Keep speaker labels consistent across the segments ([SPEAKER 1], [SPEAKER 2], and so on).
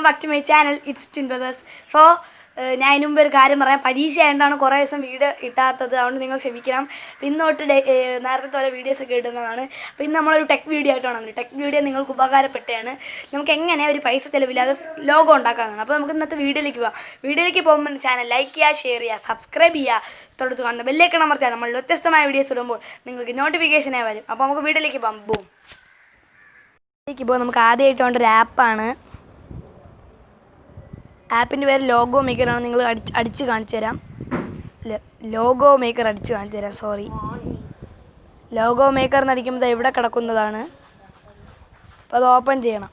[SPEAKER 1] welcome back to my channel. It's Twin Brothers. So, ഞാൻ ഇതിനു മുമ്പ് ഒരു കാര്യം പറയാം. പരീക്ഷ ആയതുകൊണ്ടാണ് കുറേ ദിവസം വീഡിയോ ഇട്ടാത്തത്. അതുകൊണ്ട് നിങ്ങൾ ക്ഷമിക്കണം. ഇന്നോട്ട് നേരത്തെ പോലെ വീഡിയോസൊക്കെ ഇടുന്നതാണ്. അപ്പോൾ ഇന്ന് നമ്മളൊരു ടെക് വീഡിയോ ആയിട്ടാണ് വന്നത്. ടെക് വീഡിയോ നിങ്ങൾക്ക് ഉപകാരപ്പെട്ടതാണ്. നമുക്ക് എങ്ങനെ ഒരു പൈസ ചിലവില്ലാതെ ലോഗോ ഉണ്ടാക്കാനാണ്. അപ്പോൾ നമുക്ക് ഇന്നത്തെ വീഡിയോയിലേക്ക് പോകാം. വീഡിയോയിലേക്ക് പോകുമ്പോൾ ചാനൽ ലൈക്ക് ചെയ്യുക, ഷെയർ ചെയ്യുക, സബ്സ്ക്രൈബ് ചെയ്യുക, തൊട്ടടുത്ത് കാണുന്ന ബെല്ലൈക്കൺ അമർത്തിയാൽ നമ്മൾ വ്യത്യസ്തമായ വീഡിയോസ് ഇടുമ്പോൾ നിങ്ങൾക്ക് നോട്ടിഫിക്കേഷനായി വരും. അപ്പോൾ നമുക്ക് വീഡിയോയിലേക്ക് പോകാം. വീഡിയോയിലേക്ക് പോകാം. നമുക്ക് ആദ്യമായിട്ട് വേണ്ട ഒരു ആപ്പാണ്. ആപ്പിൻ്റെ പേര് ലോഗോ മേക്കറാണ്. നിങ്ങൾ അടിച്ച് കാണിച്ചു തരാം. ലോഗോ മേക്കർ അടിച്ച് കാണിച്ചു തരാം. സോറി, ലോഗോ മേക്കർ എന്നടിക്കുമ്പോൾ ഇവിടെ കിടക്കുന്നതാണ്. അപ്പോൾ അത് ഓപ്പൺ ചെയ്യണം.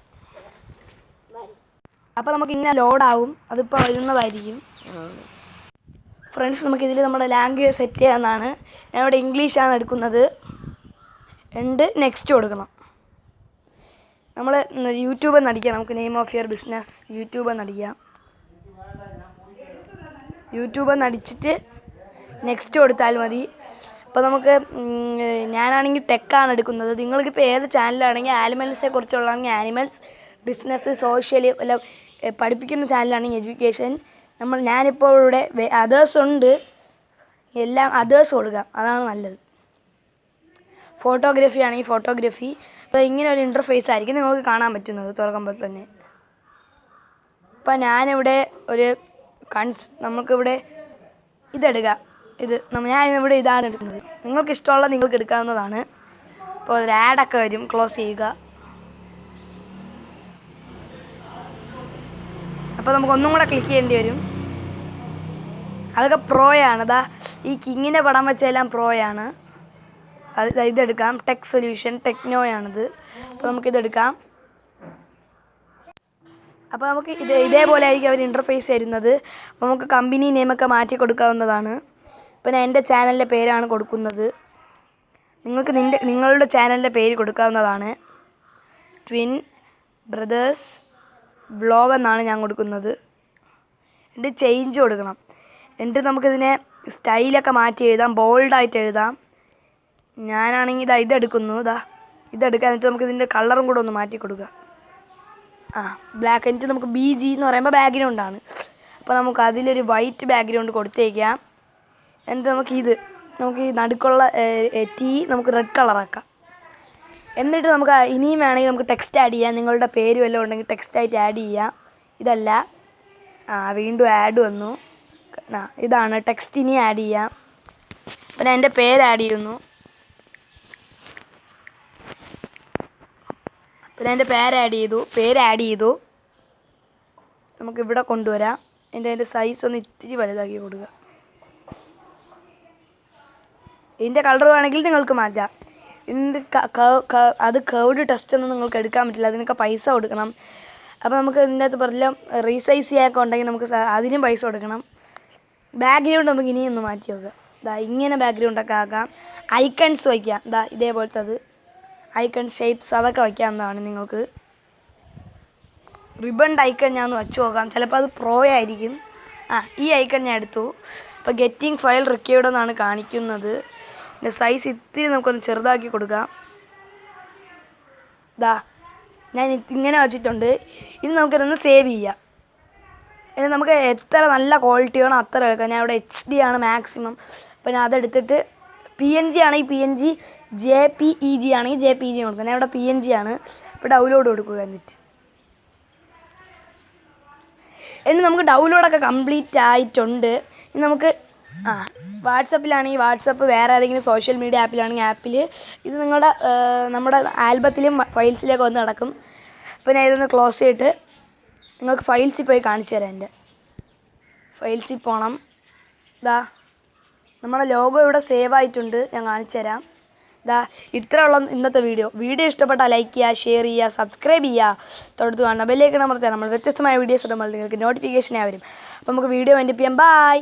[SPEAKER 1] അപ്പോൾ നമുക്ക് ഇങ്ങനെ ലോഡാവും. അതിപ്പോൾ വരുന്നതായിരിക്കും. ഫ്രണ്ട്സ്, നമുക്കിതിൽ നമ്മുടെ ലാംഗ്വേജ് സെറ്റ് ചെയ്യാവുന്നതാണ്. ഞാൻ ഇവിടെ ഇംഗ്ലീഷാണ് എടുക്കുന്നത്. നെക്സ്റ്റ് കൊടുക്കണം. നമ്മൾ യൂട്യൂബ് എന്നടിക്കാം. നമുക്ക് name of your business YouTube എന്നടിക്കാം. യൂട്യൂബ് എന്നടിച്ചിട്ട് നെക്സ്റ്റ് കൊടുത്താൽ മതി. അപ്പോൾ നമുക്ക് ഞാനാണെങ്കിൽ ടെക്കാണ് എടുക്കുന്നത്. നിങ്ങൾക്കിപ്പോൾ ഏത് ചാനലാണെങ്കിൽ ആനിമൽസിനെ കുറിച്ചുള്ളതാണെങ്കിൽ ആനിമൽസ്, ബിസിനസ്, സോഷ്യൽ എല്ലാം പഠിപ്പിക്കുന്ന ചാനലാണെങ്കിൽ എഡ്യൂക്കേഷൻ. ഞാനിപ്പോൾ ഇവിടെ അതേഴ്സ് ഉണ്ട്. എല്ലാം അതേഴ്സ് കൊടുക്കാം, അതാണ് നല്ലത്. ഫോട്ടോഗ്രാഫി ആണെങ്കിൽ ഫോട്ടോഗ്രാഫി. അപ്പോൾ ഇങ്ങനെ ഒരു ഇൻ്റർഫേസ് ആയിരിക്കും നിങ്ങൾക്ക് കാണാൻ പറ്റുന്നത് തുറക്കുമ്പോൾ തന്നെ. അപ്പോൾ ഞാനിവിടെ ഒരു നമുക്കിവിടെ ഇതെടുക്കാം. ഞാനിവിടെ ഇതാണ് എടുക്കുന്നത്. നിങ്ങൾക്ക് ഇഷ്ടമുള്ള നിങ്ങൾക്ക് എടുക്കാവുന്നതാണ്. അപ്പോൾ ഒരു ആഡൊക്കെ വരും, ക്ലോസ് ചെയ്യുക. അപ്പോൾ നമുക്കൊന്നും കൂടെ ക്ലിക്ക് ചെയ്യേണ്ടി വരും. അതൊക്കെ പ്രോയാണ്. അതാ ഈ കിങ്ങിൻ്റെ പടം വെച്ചെല്ലാം പ്രോയാണ്. ഇതെടുക്കാം. Tech solution ടെക്നോയാണിത്. അപ്പോൾ നമുക്കിതെടുക്കാം. അപ്പോൾ നമുക്ക് ഇതേപോലെ ആയിരിക്കും അവർ ഇൻ്റർഫേസ് തരുന്നത്. അപ്പോൾ നമുക്ക് കമ്പനി നെയിമൊക്കെ മാറ്റി കൊടുക്കാവുന്നതാണ്. ഇപ്പോൾ ഞാൻ എൻ്റെ ചാനലിൻ്റെ പേരാണ് കൊടുക്കുന്നത്. നിങ്ങൾക്ക് നിങ്ങളുടെ ചാനലിൻ്റെ പേര് കൊടുക്കാവുന്നതാണ്. ട്വിൻ ബ്രദേഴ്സ് വ്ളോഗ് എന്നാണ് ഞാൻ കൊടുക്കുന്നത്. ചേഞ്ച് കൊടുക്കണം. നമുക്കിതിനെ സ്റ്റൈലൊക്കെ മാറ്റി എഴുതാം. ബോൾഡായിട്ട് എഴുതാം. ഞാനാണെങ്കിൽ ഇതെടുക്കുന്നു. ഇതെടുക്കാൻ വെച്ചാൽ നമുക്കിതിൻ്റെ കളറും കൂടെ ഒന്ന് മാറ്റി കൊടുക്കാം. ബ്ലാക്ക്. എന്നിട്ട് നമുക്ക് BG എന്ന് പറയുമ്പോൾ ബാക്ക്ഗ്രൗണ്ടാണ്. അപ്പോൾ നമുക്ക് അതിലൊരു വൈറ്റ് ബാക്ക്ഗ്രൗണ്ട് കൊടുത്തേക്കാം. എന്നിട്ട് നമുക്ക് ഈ നടുക്കുള്ള നമുക്ക് റെഡ് കളറാക്കാം. എന്നിട്ട് നമുക്ക് ഇനിയും വേണമെങ്കിൽ നമുക്ക് ടെക്സ്റ്റ് ആഡ് ചെയ്യാം. നിങ്ങളുടെ പേര് വല്ലതും ഉണ്ടെങ്കിൽ ടെക്സ്റ്റായിട്ട് ആഡ് ചെയ്യാം. ഇതല്ല, വീണ്ടും ആഡ് വന്നു. ഇതാണ് ടെക്സ്റ്റ്. ഇനി ആഡ് ചെയ്യാം. അപ്പോൾ ഞാൻ എൻ്റെ പേര് ആഡ് ചെയ്യുന്നു. പിന്നെ എൻ്റെ പേര് ആഡ് ചെയ്തു. നമുക്കിവിടെ കൊണ്ടുവരാം. അതിൻ്റെ സൈസ് ഒന്ന് ഇത്തിരി വലുതാക്കി കൊടുക്കുക. ഇതിൻ്റെ കളർ വേണമെങ്കിൽ നിങ്ങൾക്ക് മാറ്റാം. അത് കർവ്ഡ് ടെസ്റ്റ് ഒന്നും നിങ്ങൾക്ക് എടുക്കാൻ പറ്റില്ല. അതിനൊക്കെ പൈസ കൊടുക്കണം. അപ്പോൾ നമുക്ക് ഇതിൻ്റെ അകത്ത് പറഞ്ഞാൽ റീസൈസ് ചെയ്യാനൊക്കെ ഉണ്ടെങ്കിൽ നമുക്ക് അതിനും പൈസ കൊടുക്കണം. ബാക്ക്ഗ്രൗണ്ട് നമുക്ക് ഇനിയൊന്ന് മാറ്റി വെക്കാം. ഇങ്ങനെ ബാക്ക്ഗ്രൗണ്ടൊക്കെ ആക്കാം. ഐക്കൺസ് വയ്ക്കാം. ഇതേപോലത്തെ ഐക്കൺ ഷേപ്സ് അതൊക്കെ വയ്ക്കാവുന്നതാണ് നിങ്ങൾക്ക്. റിബൺഡ് ഐക്കൺ ഞാൻ ഒന്ന് വച്ചു നോക്കാം. ചിലപ്പോൾ അത് പ്രോ ആയിരിക്കും. ഈ ഐക്കൺ ഞാൻ എടുത്തു. അപ്പോൾ ഗെറ്റിംഗ് ഫയൽ റിക്വയർഡ് എന്നാണ് കാണിക്കുന്നത്. ഇതിൻ്റെ സൈസ് ഇത്തിരി നമുക്കൊന്ന് ചെറുതാക്കി കൊടുക്കാം. ഞാൻ ഇങ്ങനെ വച്ചിട്ടുണ്ട്. ഇനി നമുക്കിതൊന്ന് സേവ് ചെയ്യാം. ഇനി നമുക്ക് എത്ര നല്ല ക്വാളിറ്റി വേണം അത്ര എടുക്കാം. ഞാൻ ഇവിടെ HD ആണ് മാക്സിമം. അപ്പോൾ ഞാൻ അതെടുത്തിട്ട് PNG ആണെങ്കിൽ PNG, JPEG ആണെങ്കിൽ JPEG കൊടുക്കുക. ഞാൻ ഇവിടെ PNG ആണ്. ഇപ്പോൾ ഡൗൺലോഡ് കൊടുക്കുക. എന്നിട്ട് നമുക്ക് ഡൗൺലോഡൊക്കെ കംപ്ലീറ്റ് ആയിട്ടുണ്ട്. ഇനി നമുക്ക് വാട്സപ്പിലാണെങ്കിൽ വാട്സപ്പ്, വേറെ ഏതെങ്കിലും സോഷ്യൽ മീഡിയ ആപ്പിലാണെങ്കിൽ ആപ്പിൽ, ഇത് നമ്മുടെ ആൽബത്തിലും ഫയൽസിലേക്ക് വന്ന് നടക്കും. അപ്പോൾ ഞാൻ ഇതൊന്ന് ക്ലോസ് ചെയ്തിട്ട് നിങ്ങൾക്ക് ഫയൽസിൽ പോയി കാണിച്ചു തരാം. എൻ്റെ ഫയൽസിൽ പോകണം. നമ്മുടെ ലോഗോ ഇവിടെ സേവ് ആയിട്ടുണ്ട്. ഞാൻ കാണിച്ചു തരാം. ഇത്രയുള്ള ഇന്നത്തെ വീഡിയോ ഇഷ്ടപ്പെട്ടാൽ ലൈക്ക് ചെയ്യുക, ഷെയർ ചെയ്യുക, സബ്സ്ക്രൈബ് ചെയ്യുക, തൊട്ടടുത്ത് കാണുന്ന ബെല്ലൈക്കൺ അമർത്തിയാൽ നമ്മൾ വ്യത്യസ്തമായ വീഡിയോസ് ഇടുമ്പോൾ നിങ്ങൾക്ക് നോട്ടിഫിക്കേഷനായി വരും. അപ്പോൾ നമുക്ക് വീഡിയോ വൈൻഡപ്പ് ചെയ്യാം. ബൈ.